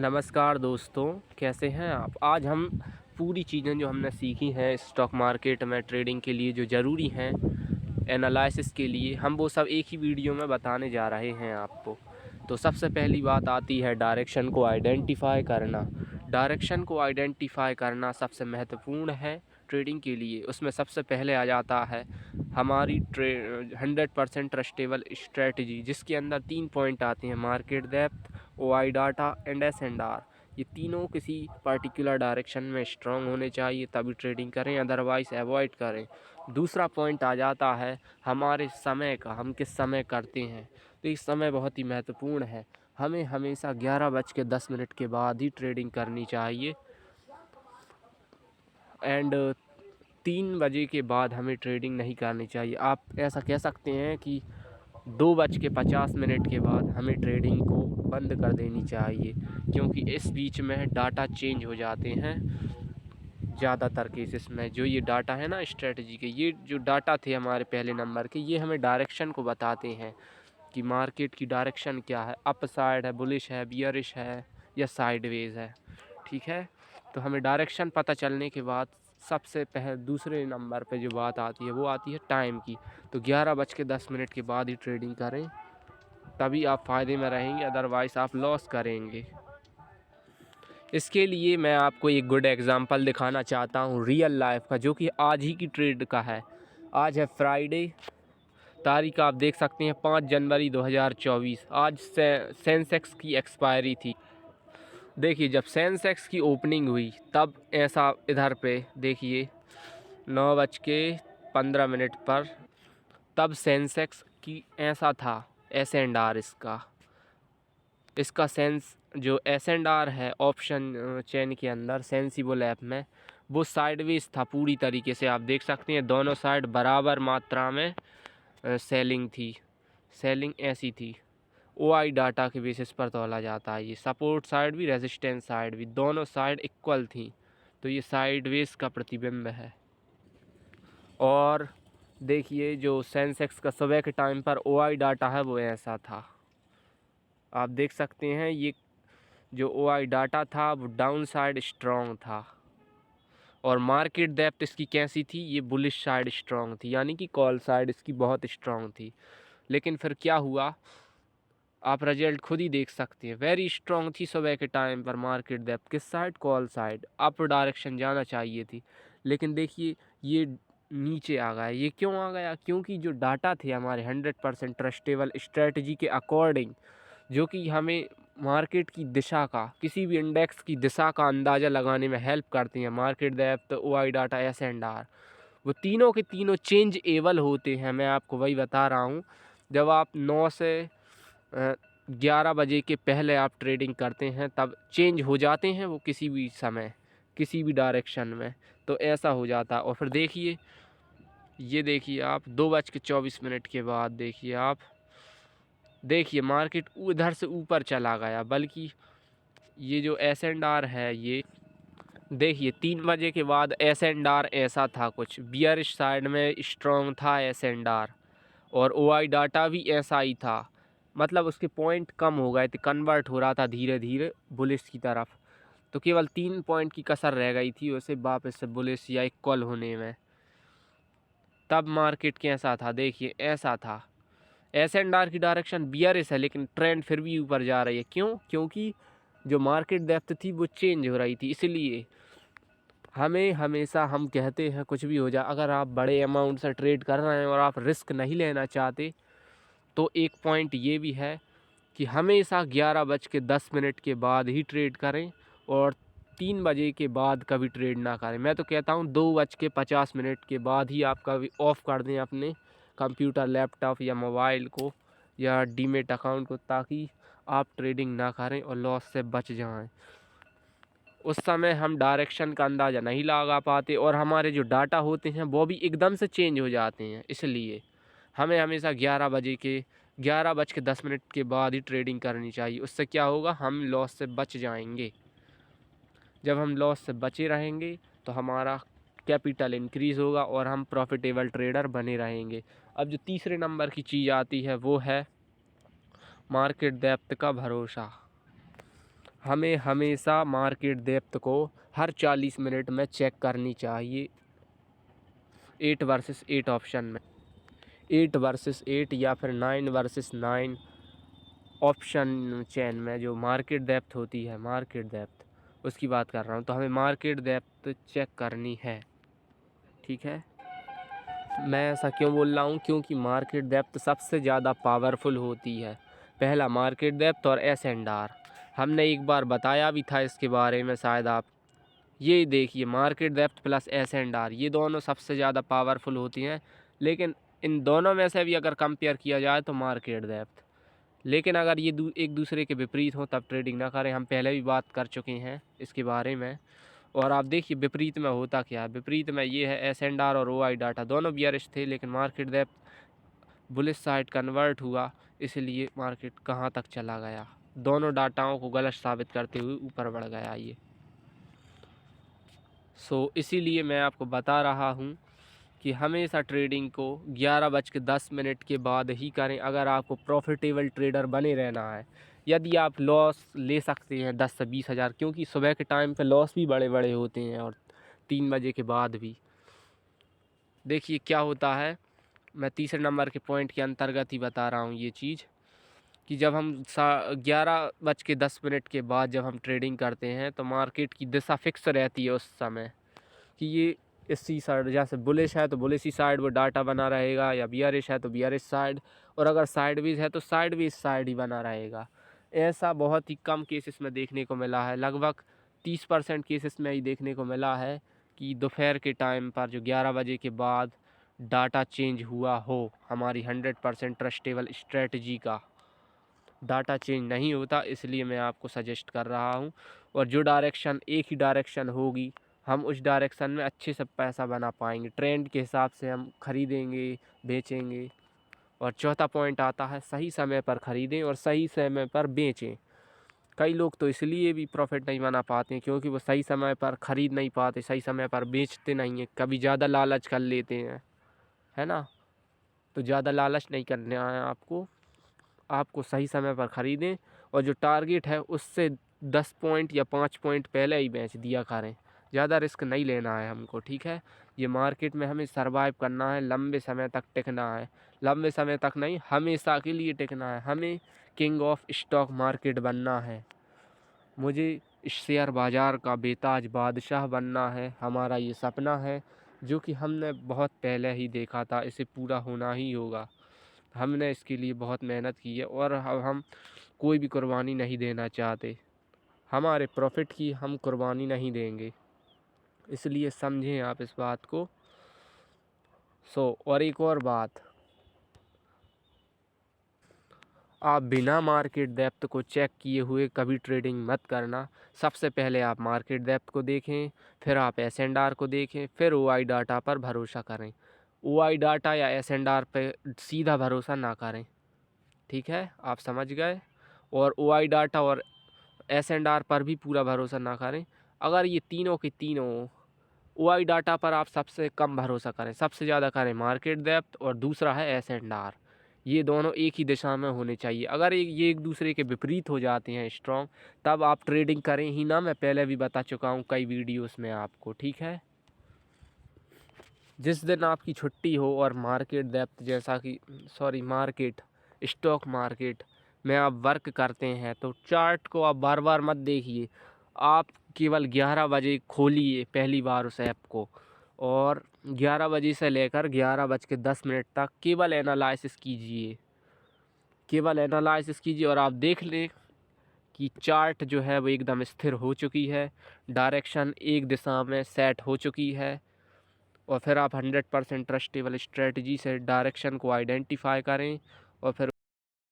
नमस्कार दोस्तों, कैसे हैं आप। आज हम पूरी चीज़ें जो हमने सीखी हैं स्टॉक मार्केट में ट्रेडिंग के लिए जो ज़रूरी हैं एनालिसिस के लिए, हम वो सब एक ही वीडियो में बताने जा रहे हैं आपको। तो सबसे पहली बात आती है डायरेक्शन को आइडेंटिफाई करना। डायरेक्शन को आइडेंटिफाई करना सबसे महत्वपूर्ण है ट्रेडिंग के लिए। उसमें सबसे पहले आ जाता है हमारी 100% ट्रस्टेबल स्ट्रेटजी, जिसके अंदर 3 पॉइंट आते हैं: market depth, OI data and SNR। ये तीनों किसी पर्टिकुलर डायरेक्शन में स्ट्रांग होने चाहिए तभी ट्रेडिंग करें, अदरवाइज़ अवॉइड करें। दूसरा पॉइंट आ जाता है हमारे समय का, हम किस समय करते हैं। तो ये समय बहुत ही महत्वपूर्ण है। हमें हमेशा 11:10 के बाद ही ट्रेडिंग करनी चाहिए एंड 3 बजे के बाद हमें ट्रेडिंग नहीं करनी चाहिए। आप ऐसा कह सकते हैं कि 2:50 के बाद हमें ट्रेडिंग को बंद कर देनी चाहिए, क्योंकि इस बीच में डाटा चेंज हो जाते हैं। ज़्यादातर केसेस में जो ये डाटा है ना स्ट्रेटजी के, ये जो डाटा थे हमारे पहले नंबर के, ये हमें डायरेक्शन को बताते हैं कि मार्केट की डायरेक्शन क्या है, अप साइड है, बुलिश है, बियरिश है या साइडवेज है। ठीक है, तो हमें डायरेक्शन पता चलने के बाद सबसे पहले दूसरे नंबर पे जो बात आती है वो आती है टाइम की। तो 11:10 के बाद ही ट्रेडिंग करें, तभी आप फ़ायदे में रहेंगे, अदरवाइज़ आप लॉस करेंगे। इसके लिए मैं आपको एक गुड एग्जांपल दिखाना चाहता हूँ रियल लाइफ का, जो कि आज ही की ट्रेड का है। आज है फ्राइडे, तारीख आप देख सकते हैं 5 जनवरी 2024। आज सेंसेक्स की एक्सपायरी थी। देखिए, जब सेंसेक्स की ओपनिंग हुई तब ऐसा इधर पे देखिए 9:15 पर, तब सेंसेक्स की ऐसा था S&R। इसका सेंस जो S&R है ऑप्शन चेन के अंदर सेंसिबल ऐप में, वो साइडवेज था पूरी तरीके से। आप देख सकते हैं दोनों साइड बराबर मात्रा में सेलिंग थी। सेलिंग ऐसी थी, OI डाटा के बेसिस पर तोला जाता है। ये सपोर्ट साइड भी रेजिस्टेंस साइड भी दोनों साइड इक्वल थी। तो ये साइडवेज का प्रतिबिंब है। और देखिए जो सेंसेक्स का सुबह के टाइम पर OI डाटा है वो ऐसा था। आप देख सकते हैं ये जो OI डाटा था वो डाउन साइड स्ट्रॉन्ग था। और मार्केट डेप्थ इसकी कैसी थी, ये बुलिश साइड स्ट्रॉन्ग थी, यानी कि कॉल साइड इसकी बहुत स्ट्रॉन्ग थी। लेकिन फिर क्या हुआ, आप रिजल्ट खुद ही देख सकते हैं। वेरी स्ट्रॉन्ग थी सुबह के टाइम पर मार्केट डेप्थ, किस side, call side, up direction जाना चाहिए थी। लेकिन देखिए ये नीचे आ गया। ये क्यों आ गया, क्योंकि जो डाटा थे हमारे 100% ट्रस्टेबल स्ट्रेटजी के अकॉर्डिंग, जो कि हमें मार्केट की दिशा का, किसी भी इंडेक्स की दिशा का अंदाज़ा लगाने में हेल्प करती हैं। Market depth, OI data, S&R, वो तीनों के तीनों चेंज एबल होते हैं। मैं आपको वही बता रहा हूँ। जब आप 9 से 11 बजे के पहले आप ट्रेडिंग करते हैं तब चेंज हो जाते हैं वो किसी भी समय, किसी भी डायरेक्शन में। तो ऐसा हो जाता है। और फिर देखिए, ये देखिए आप 2:24 के बाद देखिए मार्केट उधर से ऊपर चला गया। बल्कि ये जो S&R है, ये देखिए 3 बजे के बाद S&R ऐसा था, कुछ बियरिश साइड में स्ट्रॉन्ग था S&R। और OI डाटा भी ऐसा ही था, मतलब उसके पॉइंट कम हो गए थे, कन्वर्ट हो रहा था धीरे धीरे बुलिश की तरफ। तो केवल 3 पॉइंट की कसर रह गई थी उसे वापस से बुलिश या इक्वल होने में। तब मार्केट कैसा था, देखिए ऐसा था। S&R की डायरेक्शन बियरिश है, लेकिन ट्रेंड फिर भी ऊपर जा रही है। क्यों, क्योंकि जो मार्केट डेप्थ थी वो चेंज हो रही थी। इसलिए हमें हमेशा, हम कहते हैं कुछ भी हो जाए, अगर आप बड़े अमाउंट से ट्रेड कर रहे हैं और आप रिस्क नहीं लेना चाहते, तो एक पॉइंट ये भी है कि हमेशा 11:10 के बाद ही ट्रेड करें और 3 बजे के बाद कभी ट्रेड ना करें। मैं तो कहता हूँ 2:50 के बाद ही आप कभी ऑफ़ कर दें अपने कंप्यूटर, लैपटॉप या मोबाइल को या डीमेट अकाउंट को, ताकि आप ट्रेडिंग ना करें और लॉस से बच जाएं। उस समय हम डायरेक्शन का अंदाज़ा नहीं लगा पाते और हमारे जो डाटा होते हैं वो भी एकदम से चेंज हो जाते हैं। इसलिए हमें हमेशा 11:10 के बाद ही ट्रेडिंग करनी चाहिए। उससे क्या होगा, हम लॉस से बच जाएंगे। जब हम लॉस से बचे रहेंगे तो हमारा कैपिटल इंक्रीज़ होगा और हम प्रॉफिटेबल ट्रेडर बने रहेंगे। अब जो तीसरे नंबर की चीज़ आती है वो है मार्केट डेप्थ का भरोसा। हमें हमेशा मार्केट डेप्थ को हर 40 मिनट में चेक करनी चाहिए 8 वर्सेस 8 ऑप्शन में, 8 वर्सेस 8 या फिर 9 वर्सेस 9 ऑप्शन चेन में जो मार्केट डेप्थ होती है, मार्केट डेप्थ उसकी बात कर रहा हूँ। तो हमें मार्केट डेप्थ चेक करनी है, ठीक है। मैं ऐसा क्यों बोल रहा हूँ, क्योंकि मार्केट डेप्थ सबसे ज़्यादा पावरफुल होती है। पहला मार्केट डेप्थ और एस&आर, हमने एक बार बताया भी था इसके बारे में शायद आप। ये देखिए मार्केट डेप्थ प्लस एस&आर ये दोनों सबसे ज़्यादा पावरफुल होती हैं, लेकिन इन दोनों में से भी अगर कंपेयर किया जाए तो मार्केट डेप्थ। लेकिन अगर ये एक दूसरे के विपरीत हो तब ट्रेडिंग ना करें, हम पहले भी बात कर चुके हैं इसके बारे में। और आप देखिए विपरीत में होता क्या है, विपरीत में ये है एस&आर और OI डाटा दोनों बियरिश थे, लेकिन market depth bullish side convert हुआ, इसलिए मार्केट कहाँ तक चला गया, दोनों डाटाओं को गलत साबित करते हुए ऊपर बढ़ गया ये। इसीलिए मैं आपको बता रहा हूँ कि हमेशा ट्रेडिंग को 11:10 के बाद ही करें अगर आपको प्रॉफिटेबल ट्रेडर बने रहना है। यदि आप लॉस ले सकते हैं 10 से 20 हज़ार, क्योंकि सुबह के टाइम पे लॉस भी बड़े बड़े होते हैं और 3 बजे के बाद भी। देखिए क्या होता है, मैं तीसरे नंबर के पॉइंट के अंतर्गत ही बता रहा हूँ ये चीज़, कि जब हम 11:10 के बाद जब हम ट्रेडिंग करते हैं तो मार्केट की दिशा फिक्स रहती है उस समय, कि ये इसी साइड, जैसे बुलिश है तो बुलिश ही साइड वो डाटा बना रहेगा, या बियरिश है तो बियरिश साइड, और अगर साइडवेज है तो साइडवेज साइड ही बना रहेगा। ऐसा बहुत ही कम केसेस में देखने को मिला है, लगभग 30% केसेस में ही देखने को मिला है कि दोपहर के टाइम पर जो 11 बजे के बाद डाटा चेंज हुआ हो, हमारी 100% ट्रस्टेबल स्ट्रेटजी का डाटा चेंज नहीं होता। इसलिए मैं आपको सजेस्ट कर रहा हूँ, और जो डायरेक्शन एक ही डायरेक्शन होगी हम उस डायरेक्शन में अच्छे से पैसा बना पाएंगे, ट्रेंड के हिसाब से हम खरीदेंगे बेचेंगे। और चौथा पॉइंट आता है सही समय पर ख़रीदें और सही समय पर बेचें। कई लोग तो इसलिए भी प्रॉफिट नहीं बना पाते हैं क्योंकि वो सही समय पर ख़रीद नहीं पाते, सही समय पर बेचते नहीं हैं, कभी ज़्यादा लालच कर लेते हैं, है ना। तो ज़्यादा लालच नहीं करना है आपको, आपको सही समय पर ख़रीदें और जो टारगेट है उससे 10 पॉइंट या 5 पॉइंट पहले ही बेच दिया करें, ज़्यादा रिस्क नहीं लेना है हमको, ठीक है। ये मार्केट में हमें सरवाइव करना है, लंबे समय तक टिकना है, लंबे समय तक नहीं हमेशा के लिए टिकना है, हमें किंग ऑफ स्टॉक मार्केट बनना है, मुझे इस शेयर बाज़ार का बेताज बादशाह बनना है, हमारा ये सपना है जो कि हमने बहुत पहले ही देखा था, इसे पूरा होना ही होगा। हमने इसके लिए बहुत मेहनत की है और अब हम कोई भी कुर्बानी नहीं देना चाहते, हमारे प्रॉफिट की हम कुर्बानी नहीं देंगे, इसलिए समझें आप इस बात को। और एक और बात, आप बिना मार्केट डेप्थ को चेक किए हुए कभी ट्रेडिंग मत करना। सबसे पहले आप मार्केट डेप्थ को देखें, फिर आप एस&आर को देखें, फिर OI डाटा पर भरोसा करें। OI डाटा या एस&आर पे सीधा भरोसा ना करें, ठीक है, आप समझ गए। और OI डाटा और एस&आर पर भी पूरा भरोसा ना करें। अगर ये तीनों के तीनों, OI डाटा पर आप सबसे कम भरोसा करें, सबसे ज़्यादा करें मार्केट डेप्थ, और दूसरा है एस&आर, ये दोनों एक ही दिशा में होने चाहिए। अगर ये एक दूसरे के विपरीत हो जाते हैं स्ट्रॉन्ग, तब आप ट्रेडिंग करें ही ना, मैं पहले भी बता चुका हूँ कई वीडियोस में आपको, ठीक है। जिस दिन आपकी छुट्टी हो और मार्केट डेप्थ जैसा कि मार्केट स्टॉक मार्केट में आप वर्क करते हैं तो चार्ट को आप बार बार मत देखिए, आप केवल 11 बजे खोलिए पहली बार उस ऐप को, और 11 बजे से लेकर 11:10 तक केवल एनालिसिस कीजिए, केवल एनालिसिस कीजिए, और आप देख लें कि चार्ट जो है वो एकदम स्थिर हो चुकी है, डायरेक्शन एक दिशा में सेट हो चुकी है, और फिर आप 100% ट्रस्टेबल स्ट्रेटजी से डायरेक्शन को आइडेंटिफाई करें और फिर